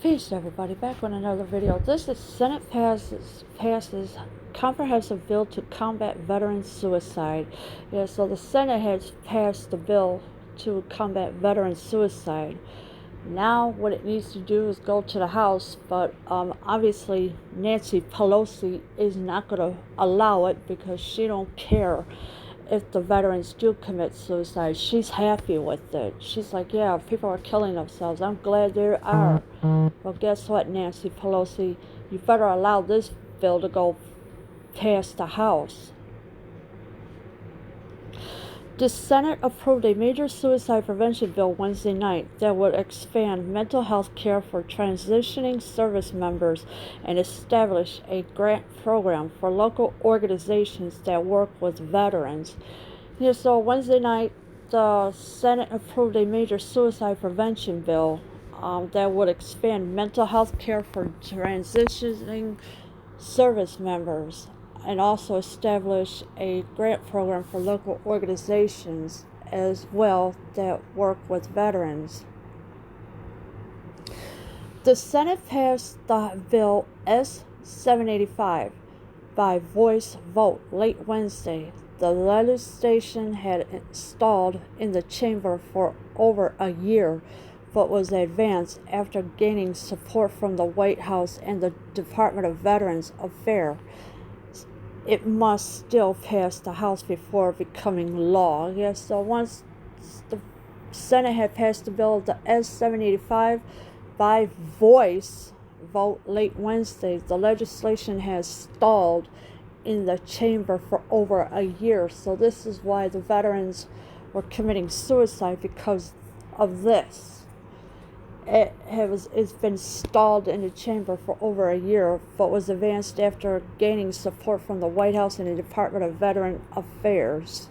Peace, everybody. Back with another video. This is Senate passes comprehensive bill to combat veteran suicide. Yeah, so the Senate has passed the bill to combat veteran suicide. Now what it needs to do is go to the House, but obviously Nancy Pelosi is not going to allow it because she don't care if the veterans do commit suicide. She's happy with it. She's like, yeah, people are killing themselves. I'm glad they are. Well, guess what, Nancy Pelosi? You better allow this bill to go past the House. The Senate approved a major suicide prevention bill Wednesday night that would expand mental health care for transitioning service members and establish a grant program for local organizations that work with veterans. Yeah, so Wednesday night, the Senate approved a major suicide prevention bill that would expand mental health care for transitioning service members and also establish a grant program for local organizations as well that work with veterans. The Senate passed the bill S-785 by voice vote late Wednesday. The legislation had stalled in the chamber for over a year, but was advanced after gaining support from the White House and the Department of Veterans Affairs. It must still pass the House before becoming law. Yes, so once the Senate had passed the bill, the S-785, by voice vote late Wednesday, the legislation has stalled in the chamber for over a year. So this is why the veterans were committing suicide, because of this. It's been stalled in the chamber for over a year, but was advanced after gaining support from the White House and the Department of Veteran Affairs.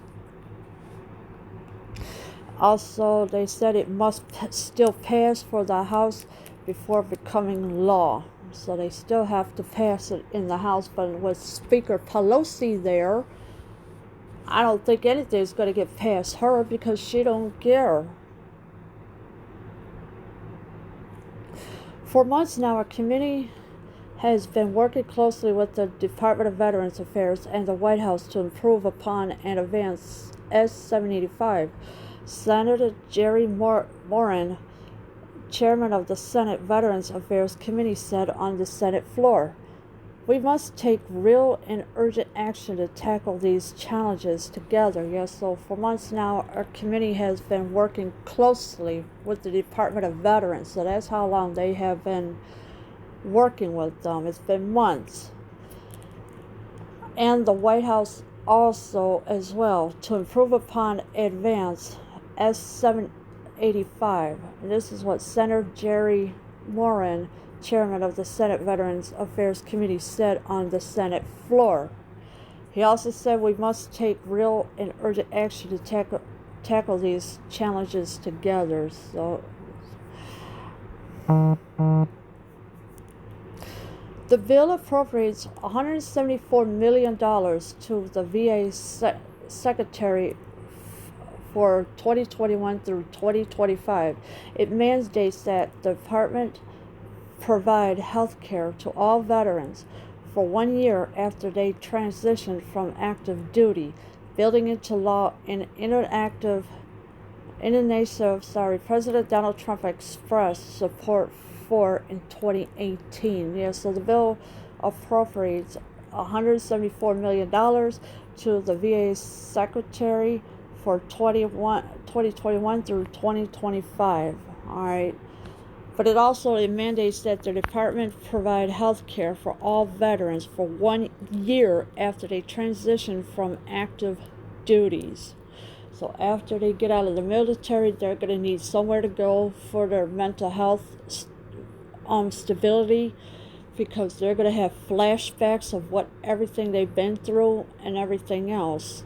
Also, they said it must still pass for the House before becoming law. So they still have to pass it in the House, but with Speaker Pelosi there, I don't think anything's going to get past her because she don't care. For months now, our committee has been working closely with the Department of Veterans Affairs and the White House to improve upon and advance S-785. Senator Jerry Moran, chairman of the Senate Veterans Affairs Committee, said on the Senate floor, "We must take real and urgent action to tackle these challenges together." Yes, so for months now, our committee has been working closely with the Department of Veterans. So that's how long they have been working with them. It's been months. And the White House also as well, to improve upon advance S-785. And this is what Senator Jerry Moran, chairman of the Senate Veterans Affairs Committee, said on the Senate floor. He also said we must take real and urgent action to tackle these challenges together. So the bill appropriates $174 million to the VA Secretary for 2021 through 2025. It mandates that the department provide health care to all veterans for 1 year after they transition from active duty, building into law in President Donald Trump expressed support for in 2018. Yeah, so the bill appropriates $174 million to the VA Secretary for 2021 through 2025. All right. But it also mandates that the department provide health care for all veterans for 1 year after they transition from active duties. So after they get out of the military, they're going to need somewhere to go for their mental health stability, because they're going to have flashbacks of everything they've been through and everything else.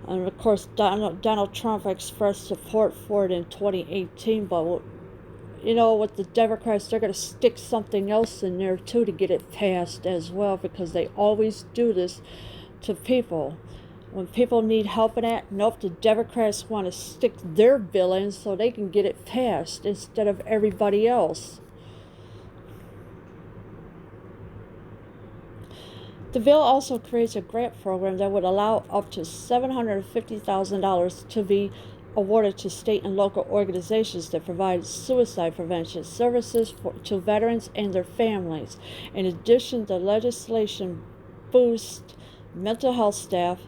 And of course, Donald Trump expressed support for it in 2018, but you know, with the Democrats, they're going to stick something else in there too to get it passed as well, because they always do this to people. When people need help in that, nope, the Democrats want to stick their bill in so they can get it passed instead of everybody else. The bill also creates a grant program that would allow up to $750,000 to be awarded to state and local organizations that provide suicide prevention services to veterans and their families. In addition, the legislation boosts mental health staff,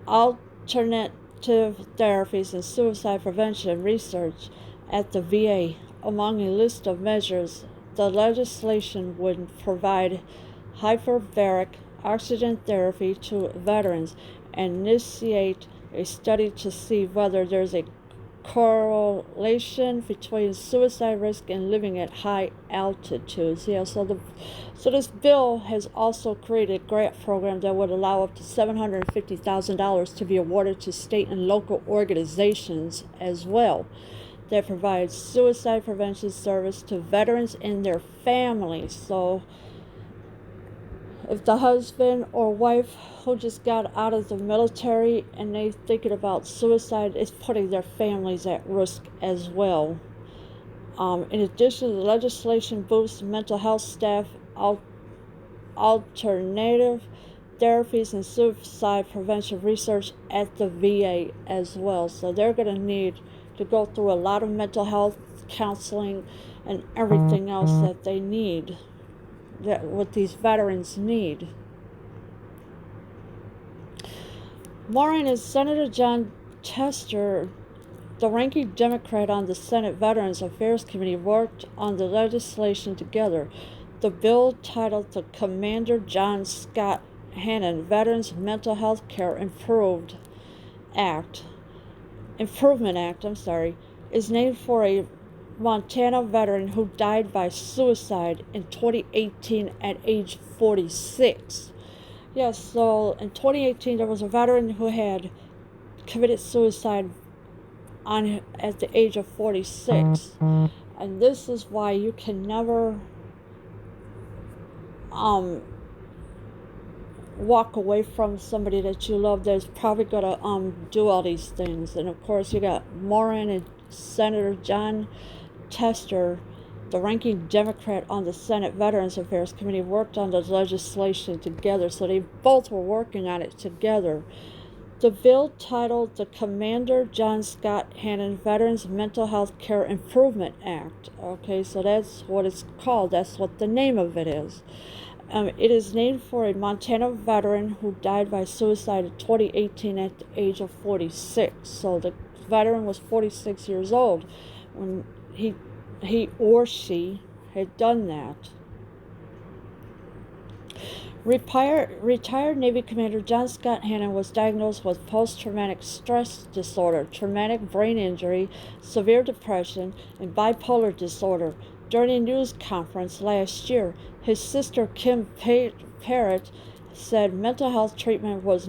alternative therapies, and suicide prevention research at the VA. Among a list of measures, the legislation would provide hyperbaric oxygen therapy to veterans and initiate a study to see whether there's a correlation between suicide risk and living at high altitudes. Yeah, so this bill has also created a grant program that would allow up to $750,000 to be awarded to state and local organizations as well that provide suicide prevention service to veterans and their families. So if the husband or wife who just got out of the military and they thinking about suicide, it's putting their families at risk as well. In addition, the legislation boosts mental health staff, alternative therapies, and suicide prevention research at the VA as well. So they're going to need to go through a lot of mental health counseling and everything else that they need, that what these veterans need. Maureen and Senator Jon Tester, the ranking Democrat on the Senate Veterans Affairs Committee, worked on the legislation together. The bill, titled the Commander John Scott Hannon Veterans Mental Health Care Improvement Act, is named for a Montana veteran who died by suicide in 2018 at age 46. Yes, so in 2018 there was a veteran who had committed suicide at the age of 46. And this is why you can never walk away from somebody that you love that's probably going to do all these things. And of course you got Maureen and Senator Jon Tester, the ranking Democrat on the Senate Veterans Affairs Committee, worked on the legislation together, so they both were working on it together. The bill, titled the Commander John Scott Hannon Veterans Mental Health Care Improvement Act. Okay, so that's what it's called. That's what the name of it is. It is named for a Montana veteran who died by suicide in 2018 at the age of 46. So the veteran was 46 years old when he or she had done that. Retired Navy Commander John Scott Hannon was diagnosed with post-traumatic stress disorder, traumatic brain injury, severe depression, and bipolar disorder. During a news conference last year, his sister Kim Parrott said mental health treatment was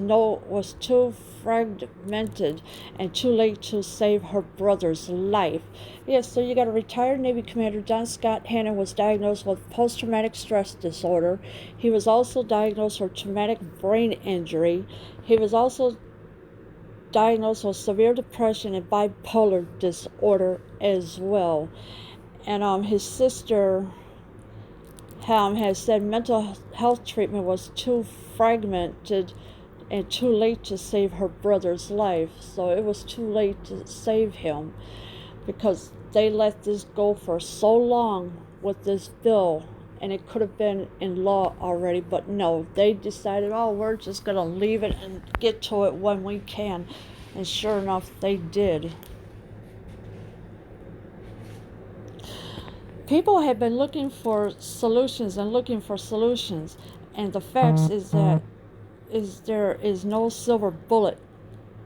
too fragmented and too late to save her brother's life. Yes, so you got a retired Navy Commander John Scott Hannon was diagnosed with post-traumatic stress disorder. He was also diagnosed with traumatic brain injury. He was also diagnosed with severe depression and bipolar disorder as well. And his sister has said mental health treatment was too fragmented and too late to save her brother's life. So it was too late to save him because they let this go for so long with this bill, and it could have been in law already, but no, they decided, we're just going to leave it and get to it when we can. And sure enough, they did. People have been looking for solutions, and the facts is that there is no silver bullet,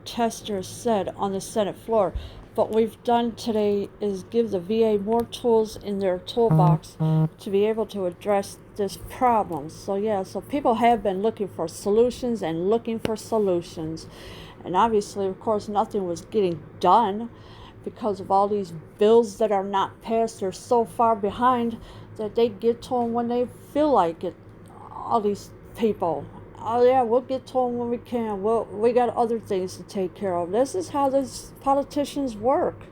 Tester said on the Senate floor. What we've done today is give the VA more tools in their toolbox to be able to address this problem. So people have been looking for solutions. And obviously, of course, nothing was getting done because of all these bills that are not passed. They're so far behind that they get to them when they feel like it. All these people, we'll get to them when we can. We got other things to take care of. This is how these politicians work.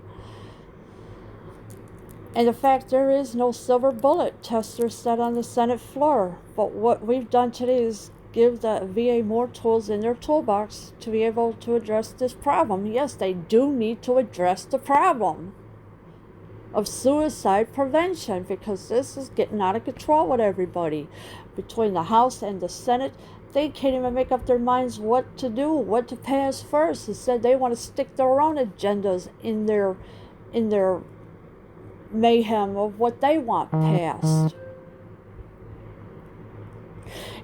And in fact, there is no silver bullet, Tester said on the Senate floor. But what we've done today is give the VA more tools in their toolbox to be able to address this problem. Yes, they do need to address the problem of suicide prevention, because this is getting out of control with everybody. Between the House and the Senate, they can't even make up their minds what to do, what to pass first. Instead, they want to stick their own agendas in their mayhem of what they want passed.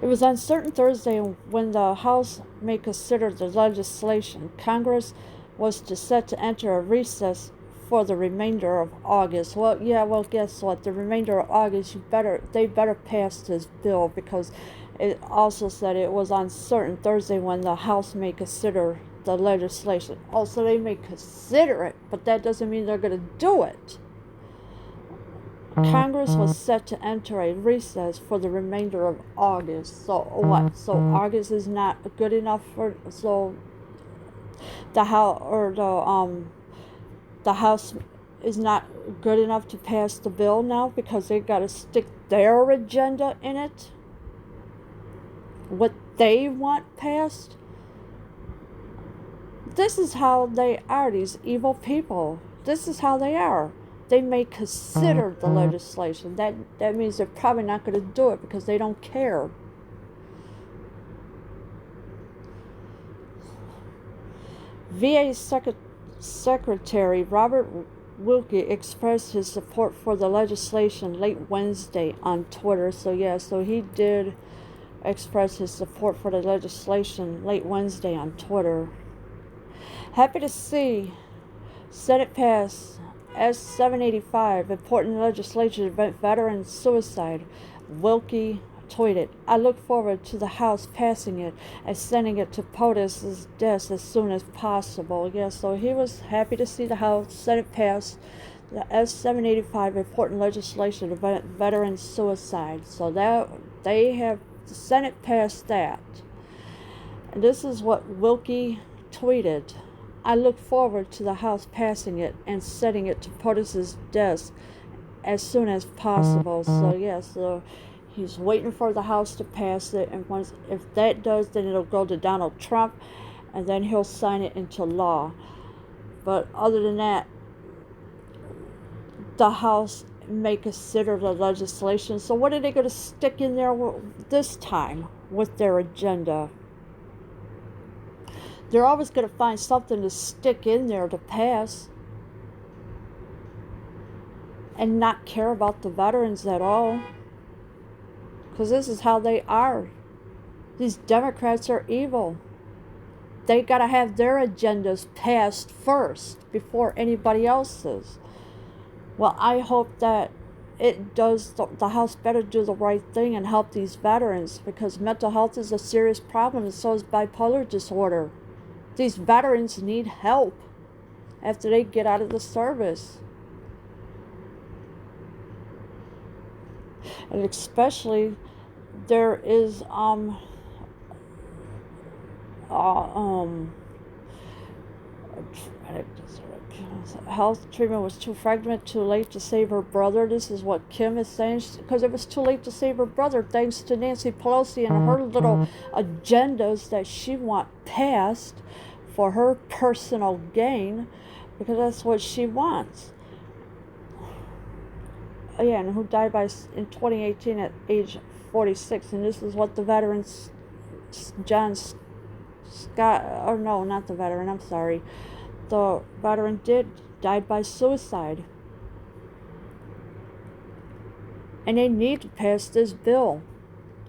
It was uncertain Thursday when the House may consider the legislation. Congress was set to enter a recess for the remainder of August. Well, guess what? The remainder of August, they better pass this bill, because it also said it was uncertain Thursday when the House may consider the legislation. Also, they may consider it, but that doesn't mean they're going to do it. Congress was set to enter a recess for the remainder of August. So what? So August is not good enough for the House is not good enough to pass the bill now, because they got to stick their agenda in it, what they want passed. This is how they are, these evil people. This is how they are. They may consider the legislation. That means they're probably not going to do it because they don't care. VA Secretary Robert Wilkie expressed his support for the legislation late Wednesday on Twitter. So he did express his support for the legislation late Wednesday on Twitter. Happy to see Senate pass S-785, important legislation to prevent veteran suicide. Wilkie tweeted, "I look forward to the House passing it and sending it to POTUS's desk as soon as possible." So he was happy to see the House Senate pass the S-785, important legislation to prevent veteran suicide. So that they have the Senate passed that. And this is what Wilkie tweeted. "I look forward to the House passing it and sending it to POTUS's desk as soon as possible." So he's waiting for the House to pass it, and if that does, then it'll go to Donald Trump, and then he'll sign it into law. But other than that, the House may consider the legislation. So what are they going to stick in there this time with their agenda? They're always going to find something to stick in there to pass and not care about the veterans at all. Because this is how they are. These Democrats are evil. They got to have their agendas passed first before anybody else's. Well, I hope that it does. The House better do the right thing and help these veterans, because mental health is a serious problem, and so is bipolar disorder. These veterans need help after they get out of the service. And especially there is health treatment was too fragmented, too late to save her brother. This is what Kim is saying, because it was too late to save her brother thanks to Nancy Pelosi and her little agendas that she wants passed for her personal gain, because that's what she wants. And who died in 2018 at age 46. And this is what the veterans, John Scott, or no, not the veteran, I'm sorry. The veteran died by suicide. And they need to pass this bill,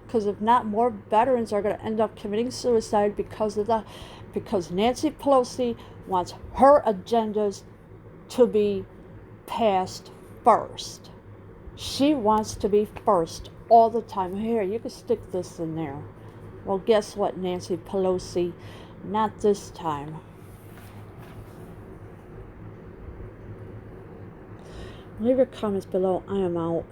because if not, more veterans are going to end up committing suicide because Nancy Pelosi wants her agendas to be passed first. She wants to be first all the time. Here, you can stick this in there. Well, guess what, Nancy Pelosi? Not this time. Leave your comments below. I am out.